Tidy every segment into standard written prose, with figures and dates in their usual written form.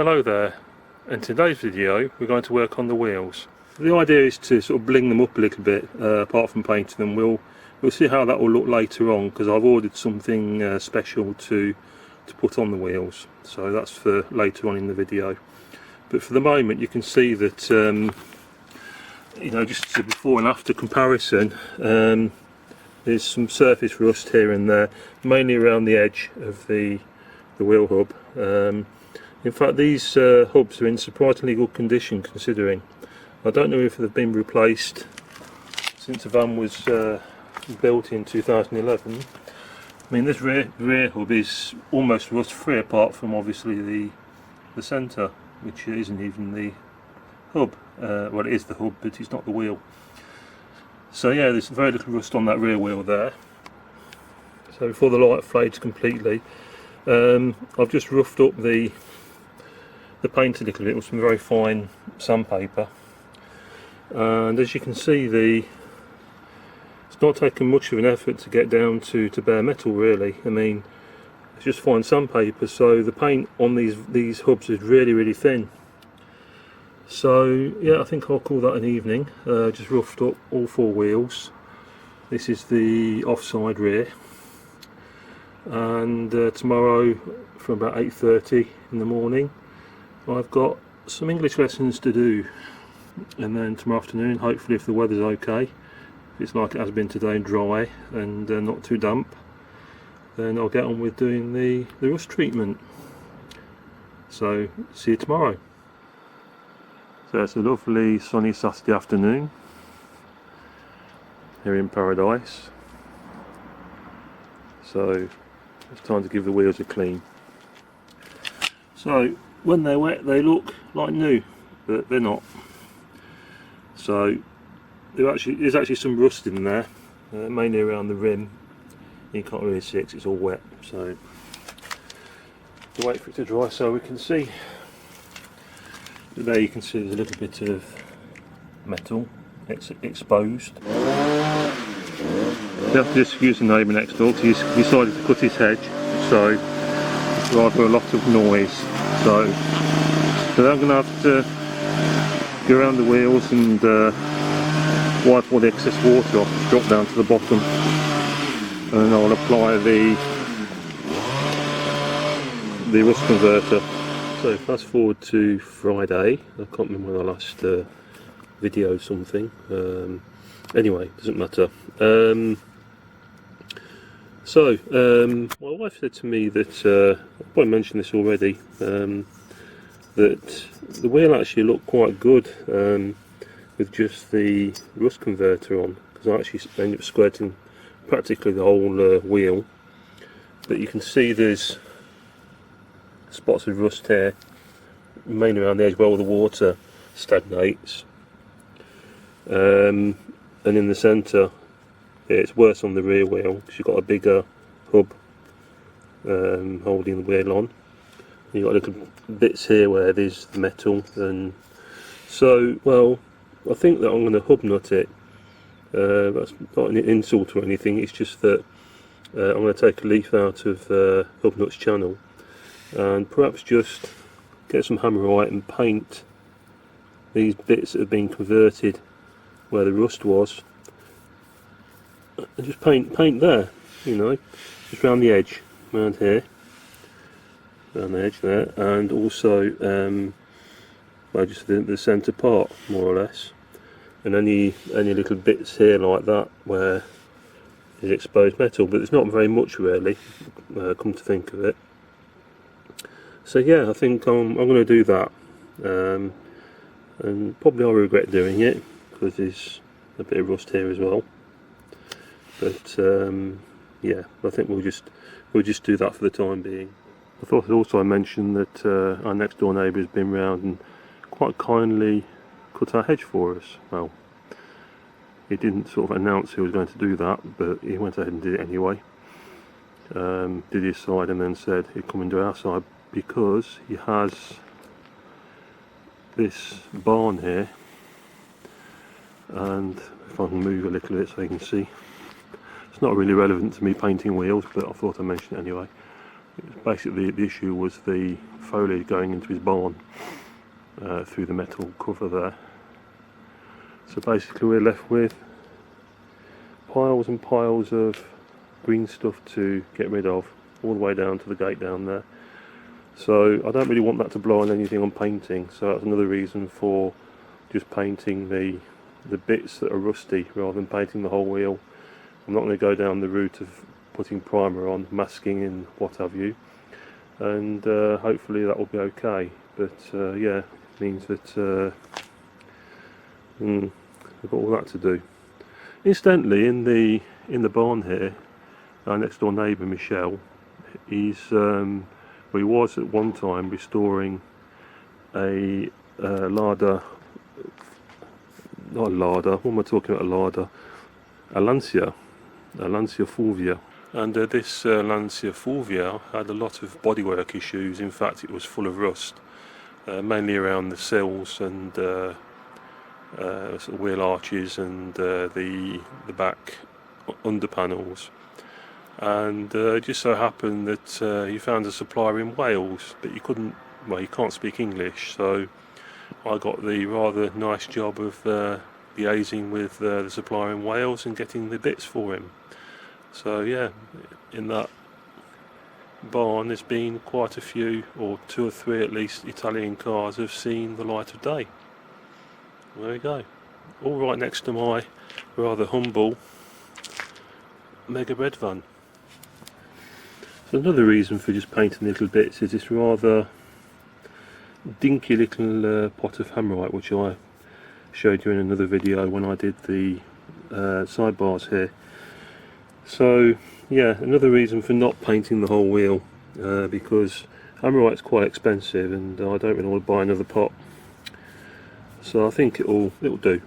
Hello there. In today's video we're going to work on the wheels. The idea is to sort of bling them up a little bit, apart from painting them. We'll see how that will look later on, because I've ordered something special to put on the wheels, so that's for later on in the video. But for the moment you can see that you know, just as a before and after comparison, there's some surface rust here and there, mainly around the edge of the wheel hub. In fact, these hubs are in surprisingly good condition, considering. I don't know if they've been replaced since the van was built in 2011. I mean, this rear hub is almost rust free, apart from obviously the centre, which isn't even the hub. Well, it is the hub, but it's not the wheel. So yeah, there's very little rust on that rear wheel there. So before the light fades completely, I've just roughed up the paint a little bit with some very fine sandpaper, and as you can see, it's not taken much of an effort to get down to bare metal, really. I mean, it's just fine sandpaper, so the paint on these hubs is really thin. So yeah, I think I'll call that an evening. Just roughed up all four wheels. This is the offside rear, and tomorrow from about 8:30 in the morning I've got some English lessons to do, and then tomorrow afternoon, hopefully, if the weather's okay, if it's like it has been today, dry and not too damp, then I'll get on with doing the rust treatment. So see you tomorrow. So it's a lovely sunny Saturday afternoon here in paradise, so it's time to give the wheels a clean. So when they're wet they look like new, but they're not. So there's actually some rust in there, mainly around the rim. You can't really see it 'cause it's all wet, so we'll wait for it to dry so we can see. But there you can see there's a little bit of metal exposed. You have to excuse the neighbour next door, because he's decided to cut his hedge, so it's rather a lot of noise. So I'm going to have to go around the wheels and wipe all the excess water off, drop down to the bottom, and then I'll apply the rust converter. So fast forward to Friday. I can't remember when I last videoed something. Anyway, doesn't matter. My wife said to me that, I've probably mentioned this already, that the wheel actually looked quite good with just the rust converter on, because I actually ended up squirting practically the whole wheel. But you can see there's spots of rust here, mainly around the edge where all the water stagnates, and in the centre it's worse on the rear wheel, because you've got a bigger hub holding the wheel on. You've got little bits here where there's metal, and so, well, I think that I'm going to hub nut it. That's not an insult or anything, it's just that I'm going to take a leaf out of hub nut's channel and perhaps just get some Hammerite and paint these bits that have been converted where the rust was, and just paint there, you know, just around the edge, around here, around the edge there, and also well, just the centre part, more or less, and any little bits here like that where there's exposed metal, but there's not very much really, come to think of it. So yeah, I think I'm going to do that, and probably I'll regret doing it, because there's a bit of rust here as well. But yeah, I think we'll just do that for the time being. I thought I'd also mention that our next door neighbour has been round and quite kindly cut our hedge for us. Well, he didn't sort of announce he was going to do that, but he went ahead and did it anyway. Did his side and then said he'd come and do our side, because he has this barn here, and if I can move a little bit so you can see, it's not really relevant to me painting wheels, but I thought I'd mention it anyway. Basically the issue was the foliage going into his barn through the metal cover there. So basically we're left with piles and piles of green stuff to get rid of, all the way down to the gate down there. So I don't really want that to blow on anything I'm painting, so that's another reason for just painting the bits that are rusty rather than painting the whole wheel. I'm not going to go down the route of putting primer on, masking and what have you, and hopefully that will be okay. But yeah, it means that I've got all that to do. Incidentally, in the barn here, our next door neighbour Michelle, he was at one time restoring a larder, not a larder, what am I talking about, a larder? A Lancia Fulvia. And this Lancia Fulvia had a lot of bodywork issues. In fact, it was full of rust, mainly around the sills and sort of wheel arches and the back under panels. And it just so happened that he found a supplier in Wales, but he can't speak English, so I got the rather nice job of liaising with the supplier in Wales and getting the bits for him. So yeah, in that barn there's been quite a few, or 2 or 3 at least, Italian cars have seen the light of day. There we go, all right next to my rather humble Mega Breadvan. So another reason for just painting little bits is this rather dinky little pot of Hammerite, which I showed you in another video when I did the sidebars here. So yeah, another reason for not painting the whole wheel, because Hammerite's quite expensive and I don't really want to buy another pot. So I think it'll do.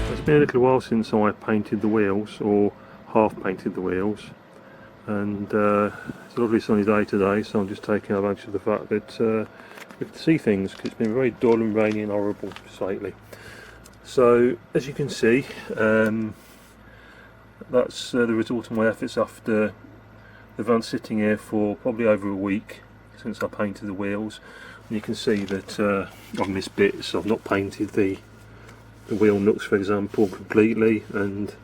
It's been a little while since I painted the wheels, or half painted the wheels, and it's a lovely sunny day today, so I'm just taking advantage of the fact that we can see things, because it's been very dull and rainy and horrible lately. So as you can see, that's the result of my efforts after the van sitting here for probably over a week since I painted the wheels. And you can see that I've missed bits. I've not painted the wheel nuts, for example, completely, and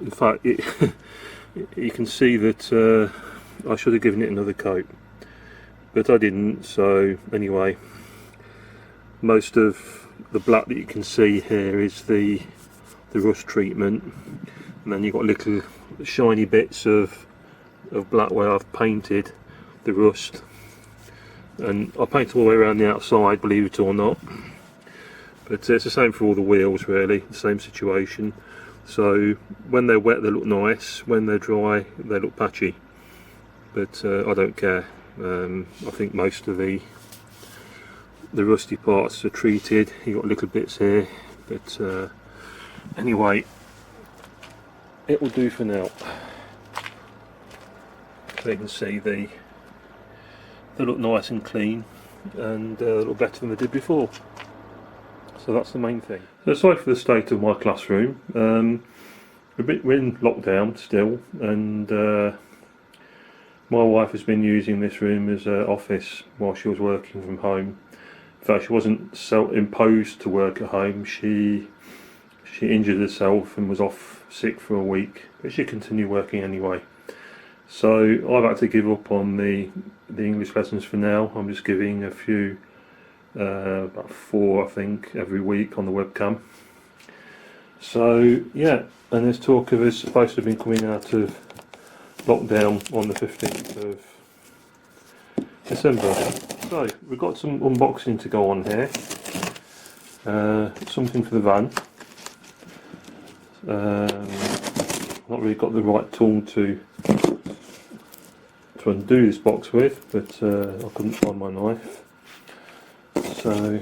in fact you can see that I should have given it another coat, but I didn't. So anyway, most of the black that you can see here is the rust treatment, and then you've got little shiny bits of black where I've painted the rust, and I paint all the way around the outside, believe it or not. But it's the same for all the wheels, really, the same situation. So when they're wet they look nice, when they're dry they look patchy. But I don't care. I think most of the rusty parts are treated. You've got little bits here, but anyway, it will do for now. So you can see they look nice and clean, and they look better than they did before. So that's the main thing. So sorry for the state of my classroom. We're in lockdown still, and my wife has been using this room as an office while she was working from home. In fact, she wasn't imposed to work at home. She injured herself and was off sick for a week, but she continued working anyway. So I've had to give up on the English lessons for now. I'm just giving a few, about 4 I think, every week on the webcam. So yeah, and there's talk of us supposed to have been coming out of lockdown on the 15th of December. So we've got some unboxing to go on here. Something for the van. Not really got the right tool to undo this box with, but I couldn't find my knife. So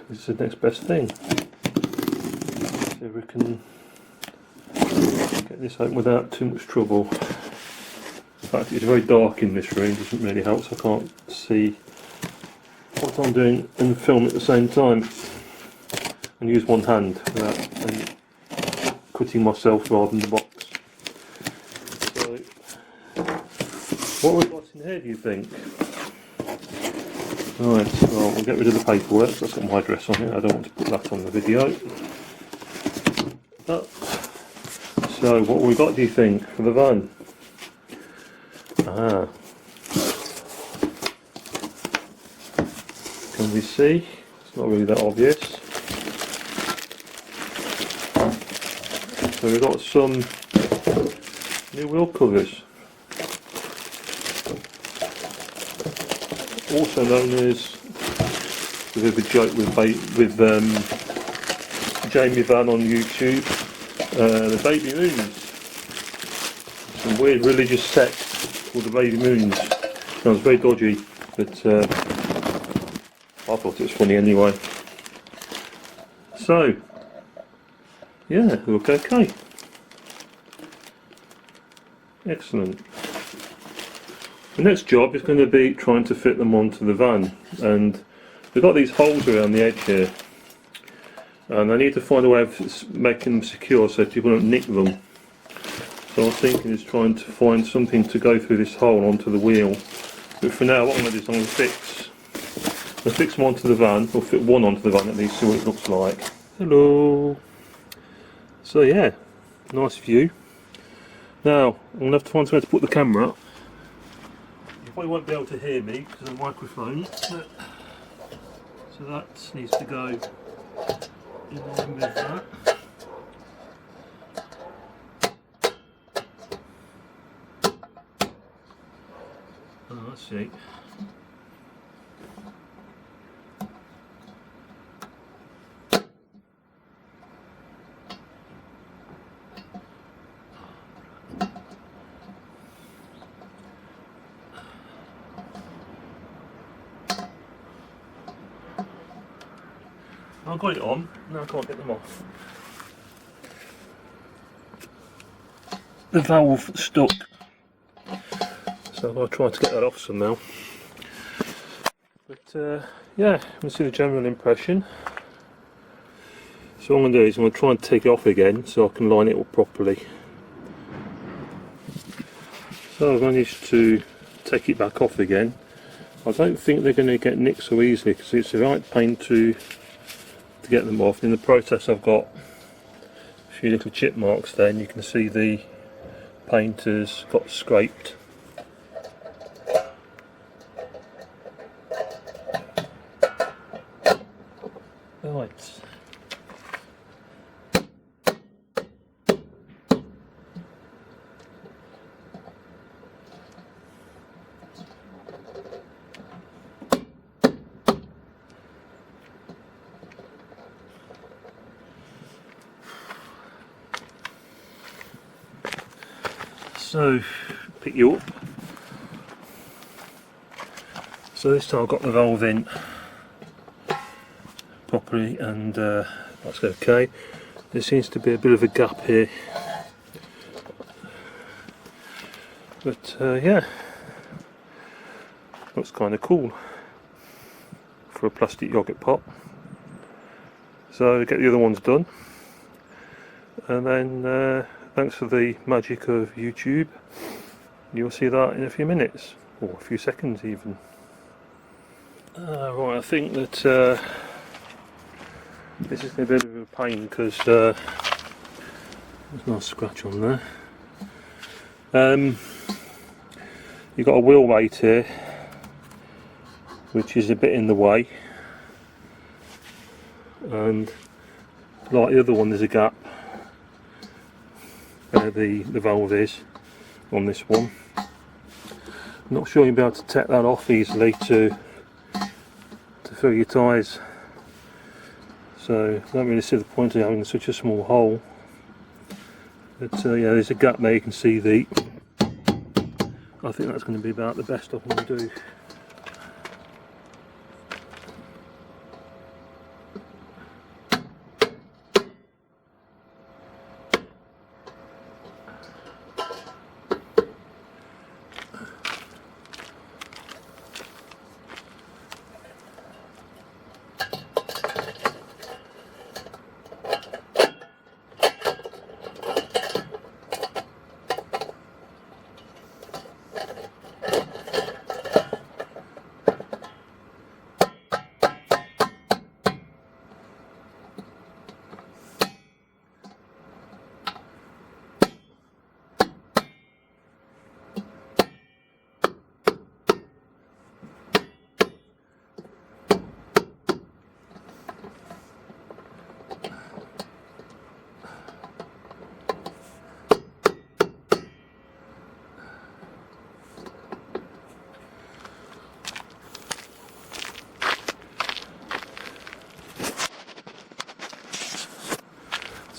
this is the next best thing. See if we can get this open without too much trouble. In fact, it's very dark in this room, doesn't really help, so I can't see what I'm doing and film at the same time. And use one hand for that, and cutting myself rather than the box. So, what we've got in here, do you think? Right, well, we'll get rid of the paperwork, so that's got my address on it. I don't want to put that on the video. So, what have we got, do you think, for the van? Can we see? It's not really that obvious. So we've got some new wheel covers, also known as, a bit of a joke with Jamie Van on YouTube, the baby moons. Some weird religious sect called the baby moons. Sounds very dodgy, but I thought it was funny anyway. So, yeah, they look okay. Excellent. The next job is going to be trying to fit them onto the van, and we've got these holes around the edge here, and I need to find a way of making them secure so people don't nick them. So I was thinking is trying to find something to go through this hole onto the wheel. But for now, what I'm going to do is I'm going to fix them onto the van, or fit one onto the van at least, see what it looks like. Hello. So yeah, nice view. Now I'm going to have to find somewhere to put the camera up. You probably won't be able to hear me because of the microphone, so that needs to go in line with that. Oh, let's see. I've got it on, now I can't get them off. The valve stuck, so I'll try to get that off somehow. But yeah, you can see the general impression. So what I'm going to do is I'm going to try and take it off again so I can line it up properly. So I've managed to take it back off again. I don't think they're going to get nicked so easily because it's the right pain to get them off. In the process I've got a few little chip marks there, and you can see the paint has got scraped. Right. So, pick you up. So this time I've got the valve in properly, and that's okay. There seems to be a bit of a gap here, but yeah, looks kind of cool for a plastic yogurt pot. So get the other ones done, and then thanks for the magic of YouTube, you'll see that in a few minutes, or a few seconds even. Right, I think that this is going to be a bit of a pain because there's no scratch on there. You've got a wheel weight here, which is a bit in the way, and like the other one, there's a gap where the valve is on this one. I'm not sure you'll be able to take that off easily to fill your tyres, so I don't really see the point of having such a small hole. But yeah, there's a gap there, you can see the, I think that's going to be about the best I can do.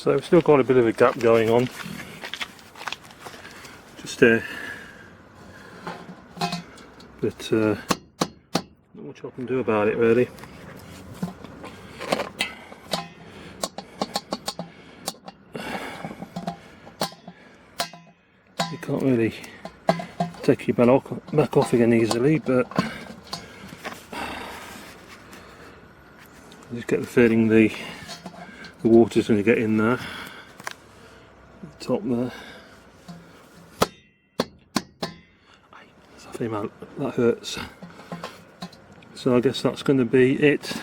So we've still got a bit of a gap going on. Just but not much I can do about it really. You can't really take your back off again easily, but just get the feeling the water's going to get in there, the top there. That hurts. So I guess that's going to be it. As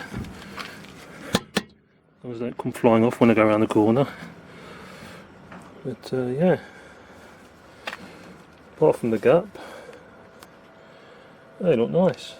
long as they don't come flying off when I go around the corner. But yeah, apart from the gap, they look nice.